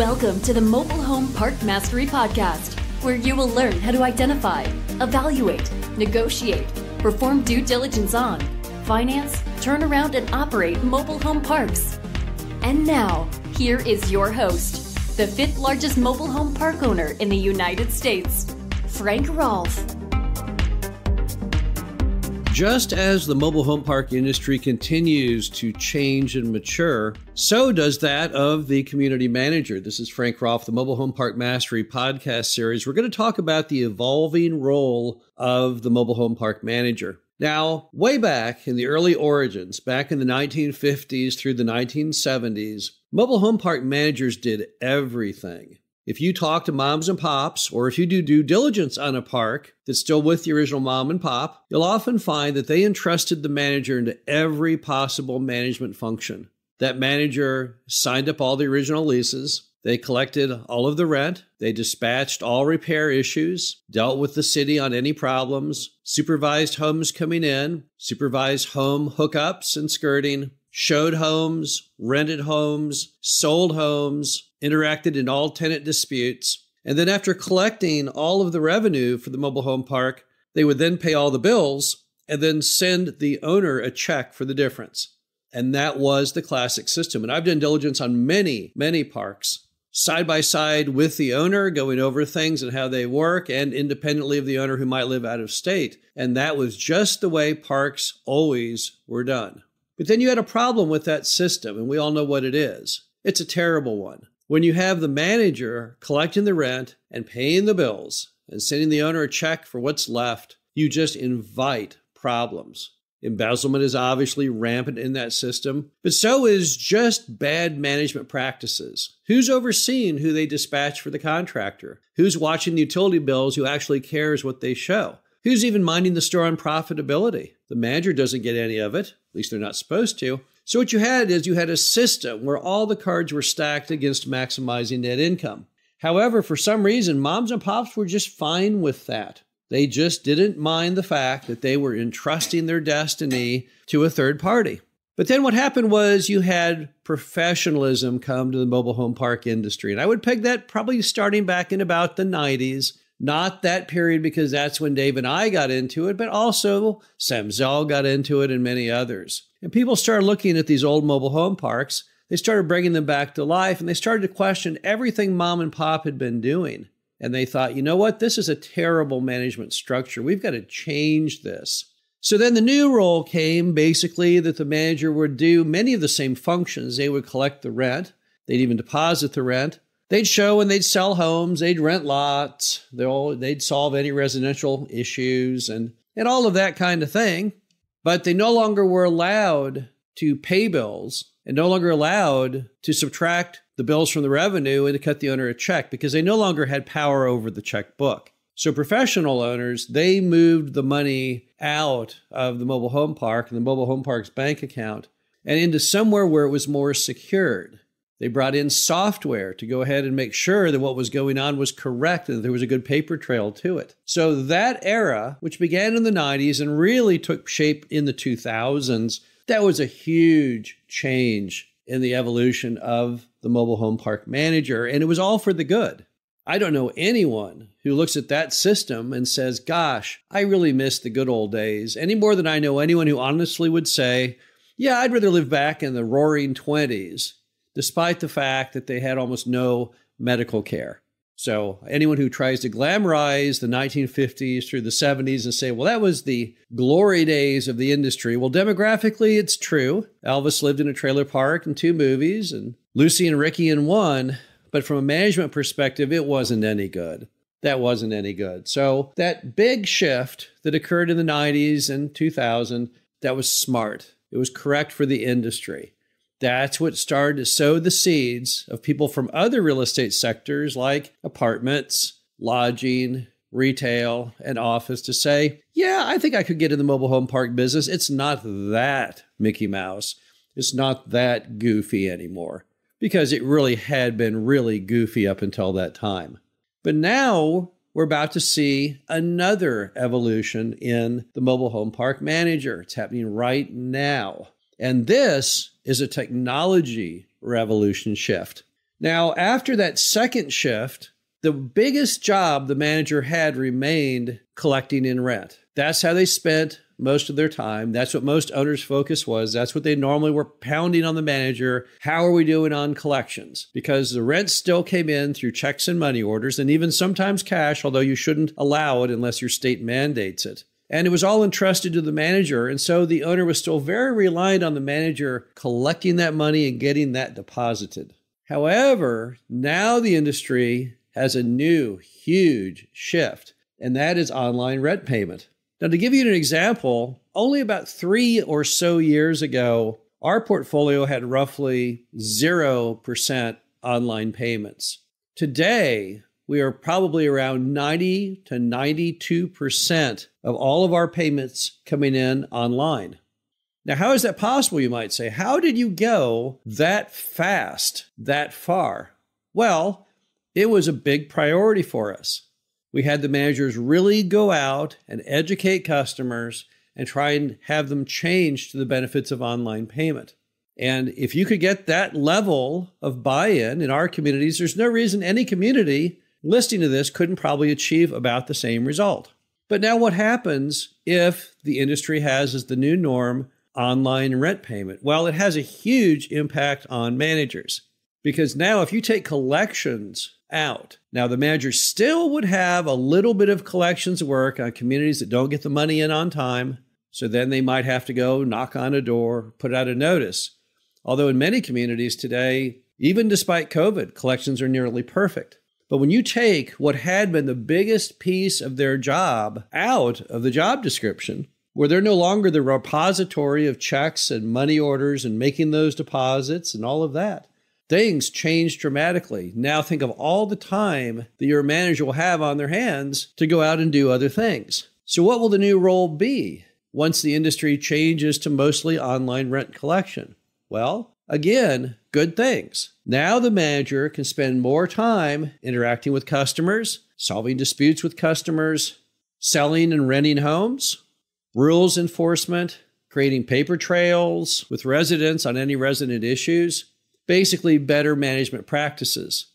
Welcome to the Mobile Home Park Mastery Podcast, where you will learn how to identify, evaluate, negotiate, perform due diligence on, finance, turn around, and operate mobile home parks. And now, here is your host, the fifth largest mobile home park owner in the United States, Frank Rolfe. Just as the mobile home park industry continues to change and mature, so does that of the community manager. This is Frank Rolfe, the Mobile Home Park Mastery podcast series. We're going to talk about the evolving role of the mobile home park manager. Now, way back in the early origins, back in the 1950s through the 1970s, mobile home park managers did everything. If you talk to moms and pops, or if you do due diligence on a park that's still with the original mom and pop, you'll often find that they entrusted the manager into every possible management function. That manager signed up all the original leases, they collected all of the rent, they dispatched all repair issues, dealt with the city on any problems, supervised homes coming in, supervised home hookups and skirting, showed homes, rented homes, sold homes, interacted in all tenant disputes. And then after collecting all of the revenue for the mobile home park, they would then pay all the bills and then send the owner a check for the difference. And that was the classic system. And I've done diligence on many, many parks, side by side with the owner, going over things and how they work, and independently of the owner who might live out of state. And that was just the way parks always were done. But then you had a problem with that system, and we all know what it is. It's a terrible one. When you have the manager collecting the rent and paying the bills and sending the owner a check for what's left, you just invite problems. Embezzlement is obviously rampant in that system, but so is just bad management practices. Who's overseeing who they dispatch for the contractor? Who's watching the utility bills who actually cares what they show? Who's even minding the store on profitability? The manager doesn't get any of it. At least they're not supposed to. So what you had a system where all the cards were stacked against maximizing net income. However, for some reason, moms and pops were just fine with that. They just didn't mind the fact that they were entrusting their destiny to a third party. But then what happened was you had professionalism come to the mobile home park industry. And I would peg that probably starting back in about the 90s. Not that period because that's when Dave and I got into it, but also Sam Zell got into it and many others. And people started looking at these old mobile home parks. They started bringing them back to life, and they started to question everything mom and pop had been doing. And they thought, you know what? This is a terrible management structure. We've got to change this. So then the new role came, basically, that the manager would do many of the same functions. They would collect the rent. They'd even deposit the rent. They'd show and they'd sell homes, they'd rent lots, they'd solve any residential issues and all of that kind of thing. But they no longer were allowed to pay bills and no longer allowed to subtract the bills from the revenue and to cut the owner a check because they no longer had power over the checkbook. So professional owners, they moved the money out of the mobile home park and the mobile home park's bank account and into somewhere where it was more secured. They brought in software to go ahead and make sure that what was going on was correct and that there was a good paper trail to it. So that era, which began in the 90s and really took shape in the 2000s, that was a huge change in the evolution of the mobile home park manager, and it was all for the good. I don't know anyone who looks at that system and says, gosh, I really miss the good old days, any more than I know anyone who honestly would say, yeah, I'd rather live back in the roaring 20s. Despite the fact that they had almost no medical care. So anyone who tries to glamorize the 1950s through the 70s and say, well, that was the glory days of the industry. Well, demographically, it's true. Elvis lived in a trailer park in 2 movies and Lucy and Ricky in 1. But from a management perspective, it wasn't any good. That wasn't any good. So that big shift that occurred in the 90s and 2000, that was smart. It was correct for the industry. That's what started to sow the seeds of people from other real estate sectors like apartments, lodging, retail, and office to say, yeah, I think I could get in the mobile home park business. It's not that Mickey Mouse. It's not that goofy anymore because it really had been really goofy up until that time. But now we're about to see another evolution in the mobile home park manager. It's happening right now. And this is a technology revolution shift. Now, after that second shift, the biggest job the manager had remained collecting in rent. That's how they spent most of their time. That's what most owners' focus was. That's what they normally were pounding on the manager. How are we doing on collections? Because the rent still came in through checks and money orders, and even sometimes cash, although you shouldn't allow it unless your state mandates it. And it was all entrusted to the manager. And so the owner was still very reliant on the manager collecting that money and getting that deposited. However, now the industry has a new huge shift, and that is online rent payment. Now, to give you an example, only about 3 or so years ago, our portfolio had roughly 0% online payments. Today, we are probably around 90 to 92% of all of our payments coming in online. Now, how is that possible, you might say? How did you go that fast, that far? Well, it was a big priority for us. We had the managers really go out and educate customers and try and have them change to the benefits of online payment. And if you could get that level of buy-in in our communities, there's no reason any community listening to this couldn't probably achieve about the same result. But now what happens if the industry has as the new norm online rent payment? Well, it has a huge impact on managers. Because now if you take collections out, now the manager still would have a little bit of collections work on communities that don't get the money in on time. So then they might have to go knock on a door, put out a notice. Although in many communities today, even despite COVID, collections are nearly perfect. But when you take what had been the biggest piece of their job out of the job description, where they're no longer the repository of checks and money orders and making those deposits and all of that, things change dramatically. Now think of all the time that your manager will have on their hands to go out and do other things. So what will the new role be once the industry changes to mostly online rent collection? Well, again, good things. Now the manager can spend more time interacting with customers, solving disputes with customers, selling and renting homes, rules enforcement, creating paper trails with residents on any resident issues, basically better management practices.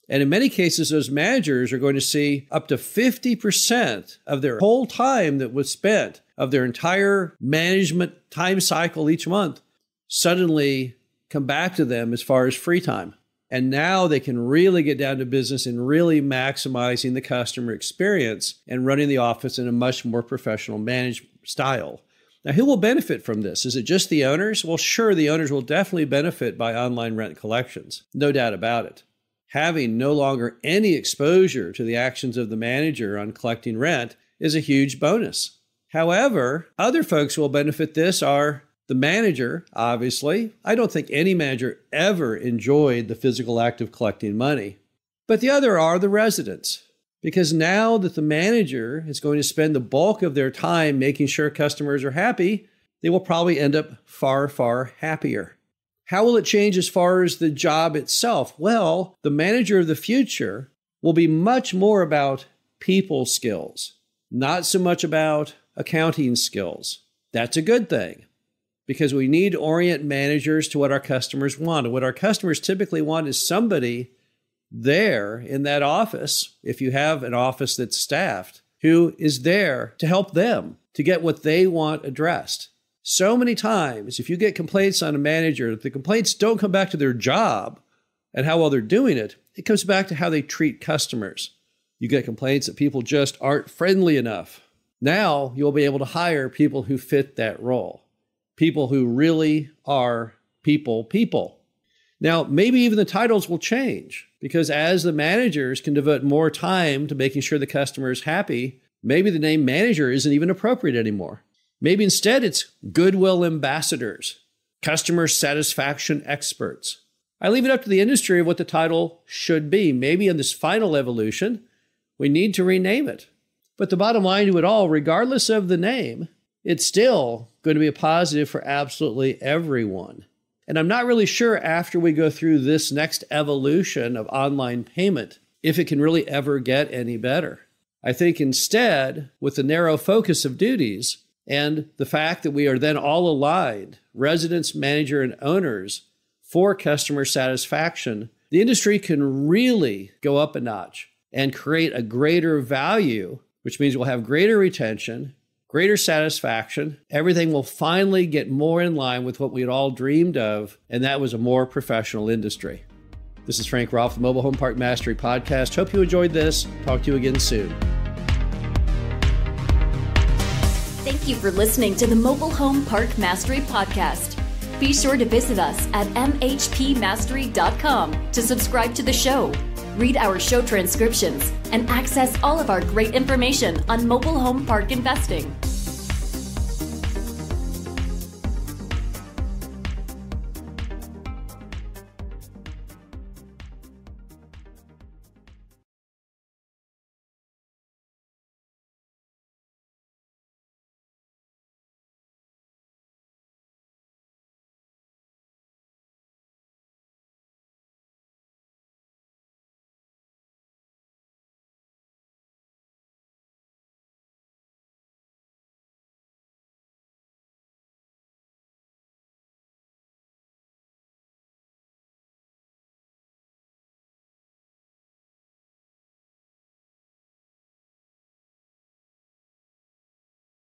And in many cases, those managers are going to see up to 50% of their whole time that was spent, of their entire management time cycle each month, suddenly come back to them as far as free time. And now they can really get down to business and really maximizing the customer experience and running the office in a much more professional management style. Now, who will benefit from this? Is it just the owners? Well, sure, the owners will definitely benefit by online rent collections. No doubt about it. Having no longer any exposure to the actions of the manager on collecting rent is a huge bonus. However, other folks who will benefit this are the manager, obviously. I don't think any manager ever enjoyed the physical act of collecting money. But the other are the residents. Because now that the manager is going to spend the bulk of their time making sure customers are happy, they will probably end up far, far happier. How will it change as far as the job itself? Well, the manager of the future will be much more about people skills, not so much about accounting skills. That's a good thing, because we need to orient managers to what our customers want. And what our customers typically want is somebody there in that office, if you have an office that's staffed, who is there to help them to get what they want addressed. So many times, if you get complaints on a manager, the complaints don't come back to their job and how well they're doing it. It comes back to how they treat customers. You get complaints that people just aren't friendly enough. Now you'll be able to hire people who fit that role. People who really are people. Now, maybe even the titles will change, because as the managers can devote more time to making sure the customer is happy, maybe the name manager isn't even appropriate anymore. Maybe instead it's goodwill ambassadors, customer satisfaction experts. I leave it up to the industry of what the title should be. Maybe in this final evolution, we need to rename it. But the bottom line to it all, regardless of the name, it's still going to be a positive for absolutely everyone. And I'm not really sure after we go through this next evolution of online payment, if it can really ever get any better. I think instead, with the narrow focus of duties and the fact that we are then all aligned, residents, manager, and owners, for customer satisfaction, the industry can really go up a notch and create a greater value, which means we'll have greater retention, greater satisfaction. Everything will finally get more in line with what we had all dreamed of, and that was a more professional industry. This is Frank Rolfe, the Mobile Home Park Mastery Podcast. Hope you enjoyed this. Talk to you again soon. Thank you for listening to the Mobile Home Park Mastery Podcast. Be sure to visit us at mhpmastery.com to subscribe to the show, read our show transcriptions, and access all of our great information on mobile home park investing.